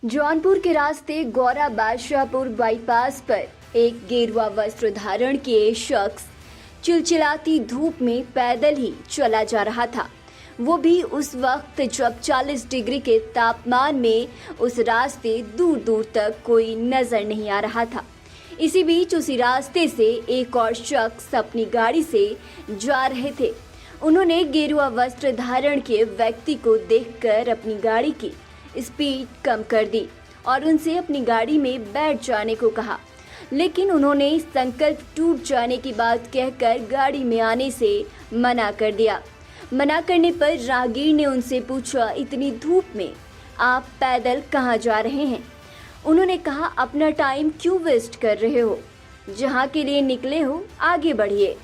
जौनपुर के रास्ते गौरा बादशाहपुर बाईपास पर एक गेरुआ वस्त्र धारण किए शख्स चिलचिलाती धूप में पैदल ही चला जा रहा था। वो भी उस वक्त जब 40 डिग्री के तापमान में उस रास्ते दूर दूर तक कोई नजर नहीं आ रहा था। इसी बीच उसी रास्ते से एक और शख्स अपनी गाड़ी से जा रहे थे। उन्होंने गेरुआ वस्त्र धारण किए व्यक्ति को देखकर अपनी गाड़ी की स्पीड कम कर दी और उनसे अपनी गाड़ी में बैठ जाने को कहा, लेकिन उन्होंने संकल्प टूट जाने की बात कहकर गाड़ी में आने से मना कर दिया। मना करने पर राहगीर ने उनसे पूछा, इतनी धूप में आप पैदल कहाँ जा रहे हैं? उन्होंने कहा, अपना टाइम क्यों वेस्ट कर रहे हो? जहाँ के लिए निकले हो आगे बढ़िए।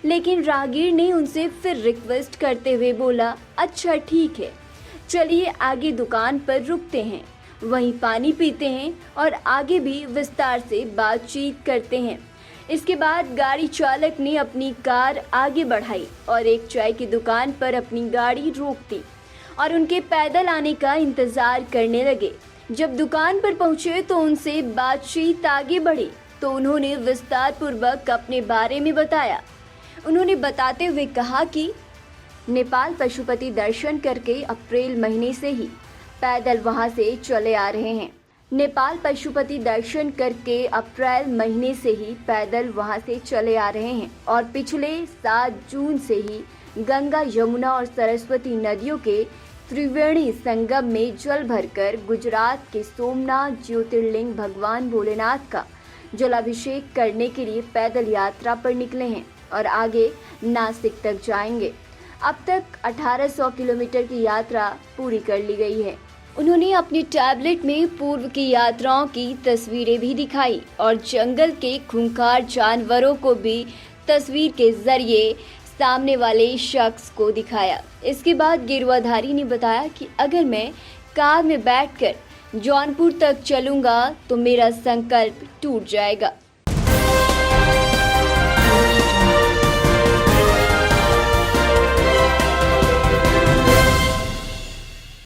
लेकिन राहगीर ने उनसे फिर रिक्वेस्ट करते हुए बोला, अच्छा ठीक है, चलिए आगे दुकान पर रुकते हैं, वहीं पानी पीते हैं और आगे भी विस्तार से बातचीत करते हैं। इसके बाद गाड़ी चालक ने अपनी कार आगे बढ़ाई और एक चाय की दुकान पर अपनी गाड़ी रोक दी और उनके पैदल आने का इंतजार करने लगे। जब दुकान पर पहुंचे तो उनसे बातचीत आगे बढ़ी तो उन्होंने विस्तार पूर्वक अपने बारे में बताया। उन्होंने बताते हुए कहा कि नेपाल पशुपति दर्शन करके अप्रैल महीने से ही पैदल वहां से चले आ रहे हैं। नेपाल पशुपति दर्शन करके अप्रैल महीने से ही पैदल वहां से चले आ रहे हैं और पिछले 7 जून से ही गंगा, यमुना और सरस्वती नदियों के त्रिवेणी संगम में जल भरकर गुजरात के सोमनाथ ज्योतिर्लिंग भगवान भोलेनाथ का जलाभिषेक करने के लिए पैदल यात्रा पर निकले हैं और आगे नासिक तक जाएंगे। अब तक 1800 किलोमीटर की यात्रा पूरी कर ली गई है। उन्होंने अपनी टैबलेट में पूर्व की यात्राओं की तस्वीरें भी दिखाई और जंगल के खूंखार जानवरों को भी तस्वीर के जरिए सामने वाले शख्स को दिखाया। इसके बाद गेरुआधारी ने बताया कि अगर मैं कार में बैठकर जौनपुर तक चलूंगा तो मेरा संकल्प टूट जाएगा।